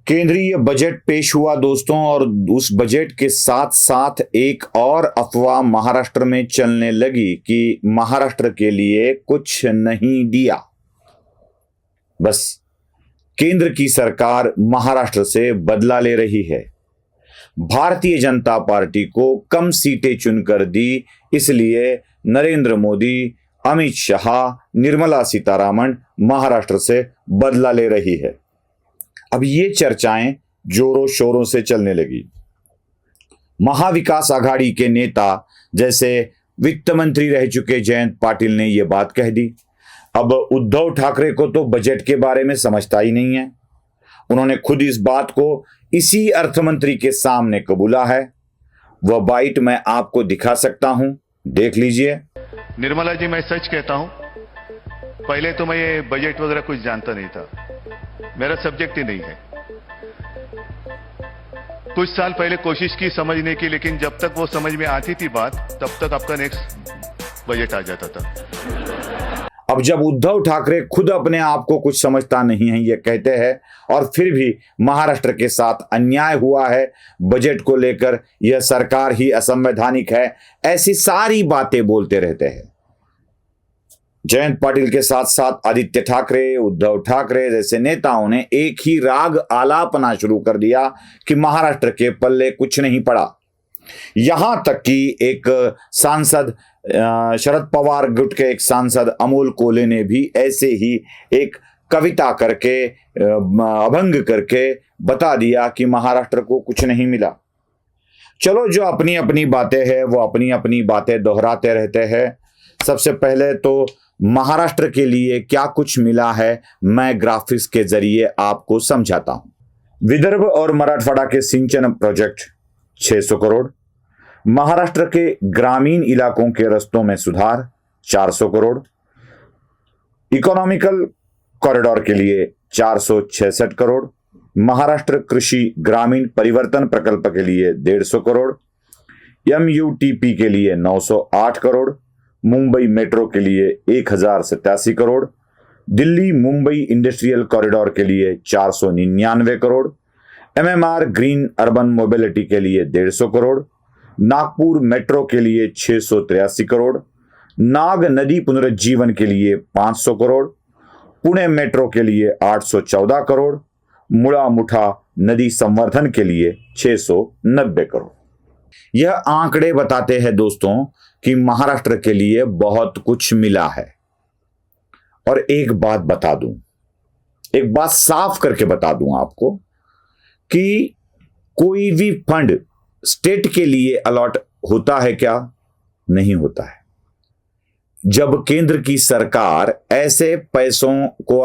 केंद्रीय बजट पेश हुआ दोस्तों, और उस बजट के साथ साथ एक और अफवाह महाराष्ट्र में चलने लगी कि महाराष्ट्र के लिए कुछ नहीं दिया। बस केंद्र की सरकार महाराष्ट्र से बदला ले रही है। भारतीय जनता पार्टी को कम सीटें चुनकर दी, इसलिए नरेंद्र मोदी, अमित शाह, निर्मला सीतारामन महाराष्ट्र से बदला ले रही है। अब ये चर्चाएं जोरों शोरों से चलने लगी। महाविकास आघाड़ी के नेता जैसे वित्त मंत्री रह चुके जयंत पाटिल ने यह बात कह दी। अब उद्धव ठाकरे को तो बजट के बारे में समझता ही नहीं है। उन्होंने खुद इस बात को इसी अर्थमंत्री के सामने कबूला है। वह बाइट मैं आपको दिखा सकता हूं, देख लीजिए। निर्मला जी, मैं सच कहता हूं, पहले तो मैं ये बजट वगैरह कुछ जानता नहीं था, मेरा सब्जेक्ट ही नहीं है। कुछ साल पहले कोशिश की समझने की, लेकिन जब तक वो समझ में आती थी बात, तब तक आपका नेक्स्ट बजट आ जाता था। अब जब उद्धव ठाकरे खुद अपने आप को कुछ समझता नहीं है ये कहते हैं, और फिर भी महाराष्ट्र के साथ अन्याय हुआ है बजट को लेकर, यह सरकार ही असंवैधानिक है, ऐसी सारी बातें बोलते रहते हैं। जयंत पाटिल के साथ साथ आदित्य ठाकरे, उद्धव ठाकरे जैसे नेताओं ने एक ही राग आलापना शुरू कर दिया कि महाराष्ट्र के पल्ले कुछ नहीं पड़ा। यहां तक कि एक सांसद, शरद पवार गुट के एक सांसद अमोल कोल्हे ने भी ऐसे ही एक कविता करके, अभंग करके बता दिया कि महाराष्ट्र को कुछ नहीं मिला। चलो, जो अपनी अपनी बातें हैं वो अपनी अपनी बातें दोहराते रहते हैं। सबसे पहले तो महाराष्ट्र के लिए क्या कुछ मिला है मैं ग्राफिक्स के जरिए आपको समझाता हूं। विदर्भ और मराठवाड़ा के सिंचन प्रोजेक्ट 600 करोड़, महाराष्ट्र के ग्रामीण इलाकों के रास्तों में सुधार 400 करोड़, इकोनॉमिकल कॉरिडोर के लिए 466 करोड़, महाराष्ट्र कृषि ग्रामीण परिवर्तन प्रकल्प के लिए 150 करोड़, MUTP के लिए 908 करोड़, मुंबई मेट्रो के लिए 1087 करोड़, दिल्ली मुंबई इंडस्ट्रियल कॉरिडोर के लिए 499 crore, MMR green urban mobility के लिए 150 करोड़, नागपुर मेट्रो के लिए 683 करोड़, नाग नदी पुनरुज्जीवन के लिए 500 करोड़, पुणे मेट्रो के लिए 814 करोड़, मुड़ा मुठा नदी संवर्धन के लिए 690 करोड़। यह आंकड़े बताते हैं दोस्तों कि महाराष्ट्र के लिए बहुत कुछ मिला है। और एक बात बता दूं, एक बात साफ करके बता दूं आपको कि कोई भी फंड स्टेट के लिए अलॉट होता है क्या? नहीं होता है। जब केंद्र की सरकार ऐसे पैसों को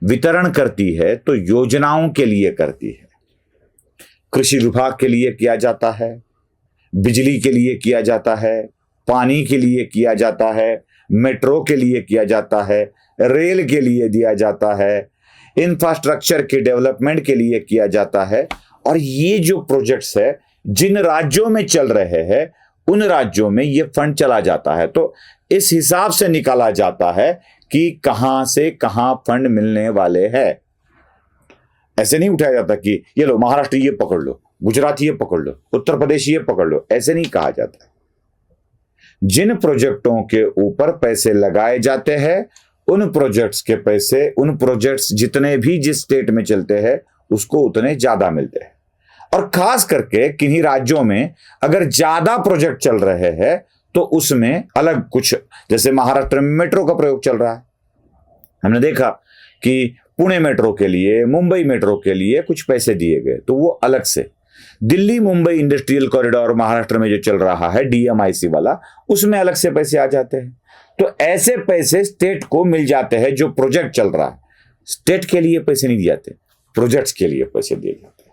वितरण करती है तो योजनाओं के लिए करती है। कृषि विभाग के लिए किया जाता है, बिजली के लिए किया जाता है, पानी के लिए किया जाता है, मेट्रो के लिए किया जाता है, रेल के लिए दिया जाता है, इंफ्रास्ट्रक्चर के डेवलपमेंट के लिए किया जाता है। और ये जो प्रोजेक्ट्स है जिन राज्यों में चल रहे हैं उन राज्यों में ये फंड चला जाता है। तो इस हिसाब से निकाला जाता है कि कहां से कहां फंड मिलने वाले हैं। ऐसे नहीं उठाया जाता कि ये लो महाराष्ट्र ये पकड़ लो, गुजरात ये पकड़ लो, उत्तर प्रदेश ये पकड़ लो, ऐसे नहीं कहा जाता है। जिन प्रोजेक्टों के ऊपर पैसे लगाए जाते हैं उन प्रोजेक्ट्स के पैसे, उन प्रोजेक्ट्स जितने भी जिस स्टेट में चलते हैं उसको उतने ज्यादा मिलते हैं। और खास करके किन्हीं राज्यों में अगर ज्यादा प्रोजेक्ट चल रहे हैं तो उसमें अलग कुछ, जैसे महाराष्ट्र में मेट्रो का प्रयोग चल रहा है, हमने देखा कि पुणे मेट्रो के लिए, मुंबई मेट्रो के लिए कुछ पैसे दिए गए, तो वो अलग से। दिल्ली मुंबई इंडस्ट्रियल कॉरिडोर महाराष्ट्र में जो चल रहा है DMIC वाला, उसमें अलग से पैसे आ जाते हैं। तो ऐसे पैसे स्टेट को मिल जाते हैं जो प्रोजेक्ट चल रहा है। स्टेट के लिए पैसे नहीं दिए जाते, प्रोजेक्ट्स के लिए पैसे दिए जाते हैं।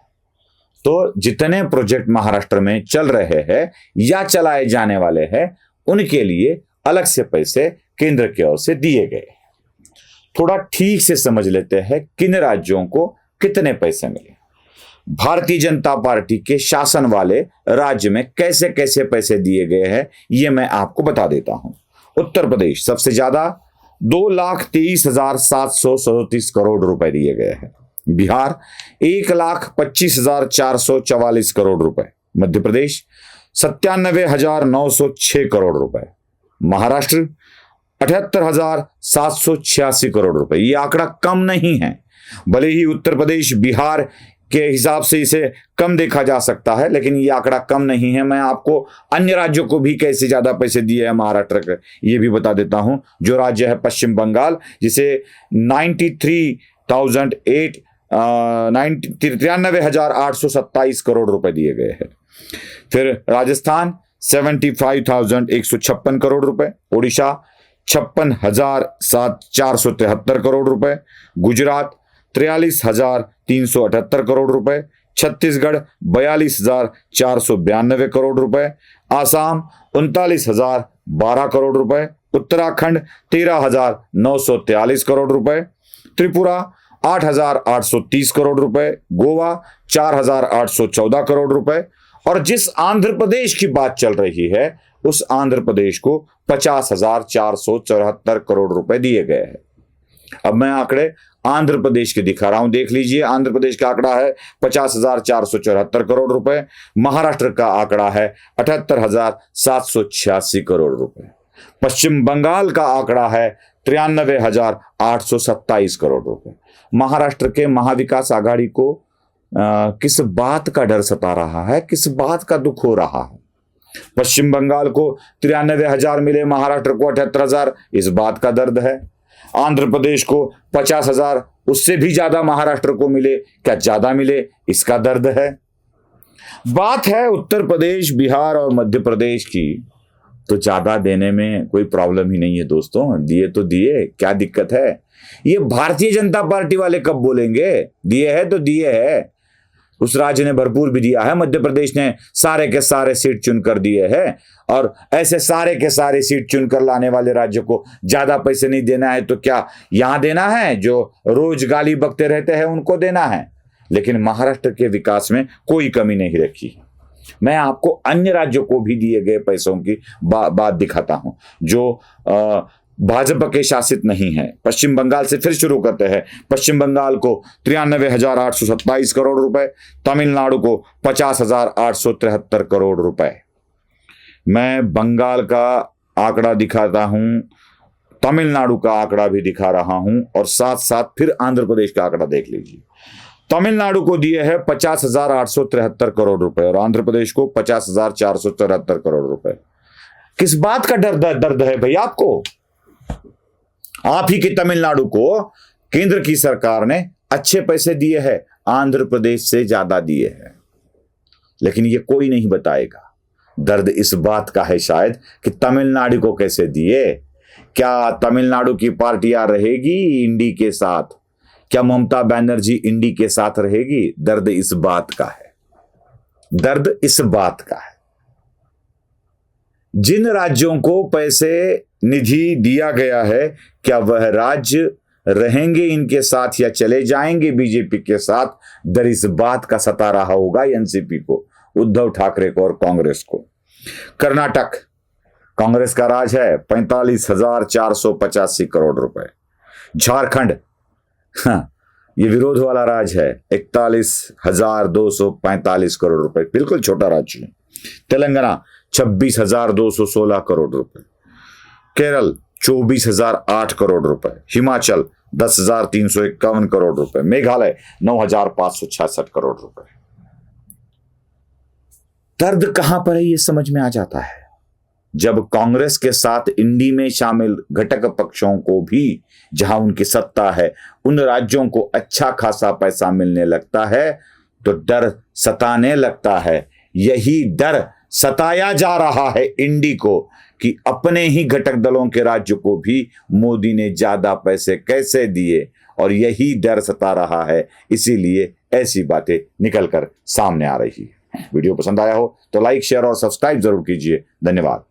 तो जितने प्रोजेक्ट महाराष्ट्र में चल रहे हैं या चलाए जाने वाले हैं उनके लिए अलग से पैसे केंद्र की ओर से दिए गए। थोड़ा ठीक से समझ लेते हैं किन राज्यों को कितने पैसे मिले। भारतीय जनता पार्टी के शासन वाले राज्य में कैसे कैसे पैसे दिए गए हैं ये मैं आपको बता देता हूं। उत्तर प्रदेश सबसे ज्यादा 2,23,737 करोड़ रुपए दिए गए हैं। बिहार 1,25,444 करोड़ रुपए, मध्य प्रदेश 97,906 करोड़ रुपए, महाराष्ट्र 78,786 करोड़ रुपए। ये आंकड़ा कम नहीं है, भले ही उत्तर प्रदेश बिहार के हिसाब से इसे कम देखा जा सकता है, लेकिन ये आंकड़ा कम नहीं है। मैं आपको अन्य राज्यों को भी कैसे ज्यादा पैसे दिए हैं महाराष्ट्र के, ये भी बता देता हूं। जो राज्य है पश्चिम बंगाल, जिसे 93,827 करोड़ रुपए दिए गए हैं। फिर राजस्थान 75,156 करोड़ रुपए, ओडिशा 56,473 करोड़ रुपए, गुजरात 43,378 करोड़ रुपए, छत्तीसगढ़ 42,492 करोड़ रुपए, आसाम 39,012 करोड़ रुपए, उत्तराखंड 13,943 करोड़ रुपए, त्रिपुरा 8,830 करोड़ रुपए, गोवा 4,814 करोड़ रुपए, और जिस आंध्र प्रदेश की बात चल रही है उस आंध्र प्रदेश को 50,474 करोड़ रुपए दिए गए हैं। अब मैं आंकड़े आंध्र प्रदेश के दिखा रहा हूं, देख लीजिए। आंध्र प्रदेश का आंकड़ा है 50,474 करोड़ रुपए, महाराष्ट्र का आंकड़ा है 78,786 करोड़ रुपए, पश्चिम बंगाल का आंकड़ा है 93,827 करोड़ रुपए। महाराष्ट्र के महाविकास आघाड़ी को किस बात का डर सता रहा है, किस बात का दुख हो रहा है? पश्चिम बंगाल को 93,000 मिले, महाराष्ट्र को 78,000, इस बात का दर्द है। आंध्र प्रदेश को 50,000, उससे भी ज्यादा महाराष्ट्र को मिले, क्या ज्यादा मिले, इसका दर्द है। बात है उत्तर प्रदेश, बिहार और मध्य प्रदेश की, तो ज्यादा देने में कोई प्रॉब्लम ही नहीं है दोस्तों। दिए तो दिए, क्या दिक्कत है? ये भारतीय जनता पार्टी वाले कब बोलेंगे दिए है तो दिए है? उस राज्य ने भरपूर भी दिया है, मध्य प्रदेश ने सारे के सारे सीट चुनकर दिए हैं, और ऐसे सारे के सारे सीट चुनकर लाने वाले राज्य को ज्यादा पैसे नहीं देना है तो क्या यहां देना है? जो रोज गाली बकते रहते हैं उनको देना है। लेकिन महाराष्ट्र के विकास में कोई कमी नहीं रखी। मैं आपको अन्य राज्यों को भी दिए गए पैसों की बात दिखाता हूं जो भाजपा के शासित नहीं है। पश्चिम बंगाल से फिर शुरू करते हैं। पश्चिम बंगाल को 93,827 करोड़ रुपए, तमिलनाडु को 50,873 करोड़ रुपए। मैं बंगाल का आंकड़ा दिखाता हूं, तमिलनाडु का आंकड़ा भी दिखा रहा हूं, और साथ साथ फिर आंध्र प्रदेश का आंकड़ा देख लीजिए। तमिलनाडु को दिए हैं 50,873 करोड़ रुपए और आंध्र प्रदेश को 50,474 करोड़ रुपए। किस बात का दर्द है भाई आपको? आप ही के तमिलनाडु को केंद्र की सरकार ने अच्छे पैसे दिए हैं, आंध्र प्रदेश से ज्यादा दिए हैं, लेकिन ये कोई नहीं बताएगा। दर्द इस बात का है शायद कि तमिलनाडु को कैसे दिए। क्या तमिलनाडु की पार्टियां रहेगी इंडी के साथ? क्या ममता बनर्जी इंडी के साथ रहेगी? दर्द इस बात का है, दर्द इस बात का है। जिन राज्यों को पैसे निधि दिया गया है, क्या वह राज्य रहेंगे इनके साथ या चले जाएंगे बीजेपी के साथ? डर इस बात का सता रहा होगा एनसीपी को, उद्धव ठाकरे को और कांग्रेस को। कर्नाटक, कांग्रेस का राज है, 45,485 करोड़ रुपए। झारखंड, ये विरोध वाला राज है, 41,245 करोड़ रुपए, बिल्कुल छोटा राज्य है। तेलंगाना 26,216 करोड़ रुपए। केरल 24,008 करोड़ रुपए। हिमाचल 10,351 करोड़ रुपए। मेघालय 9,566 करोड़ रुपए। दर्द कहां पर है ये समझ में आ जाता है जब कांग्रेस के साथ इंडी में शामिल घटक पक्षों को भी, जहां उनकी सत्ता है, उन राज्यों को अच्छा खासा पैसा मिलने लगता है तो डर सताने लगता है। यही डर सताया जा रहा है इंडी को कि अपने ही घटक दलों के राज्य को भी मोदी ने ज्यादा पैसे कैसे दिए, और यही डर सता रहा है, इसीलिए ऐसी बातें निकलकर सामने आ रही है। वीडियो पसंद आया हो तो लाइक, शेयर और सब्सक्राइब जरूर कीजिए। धन्यवाद।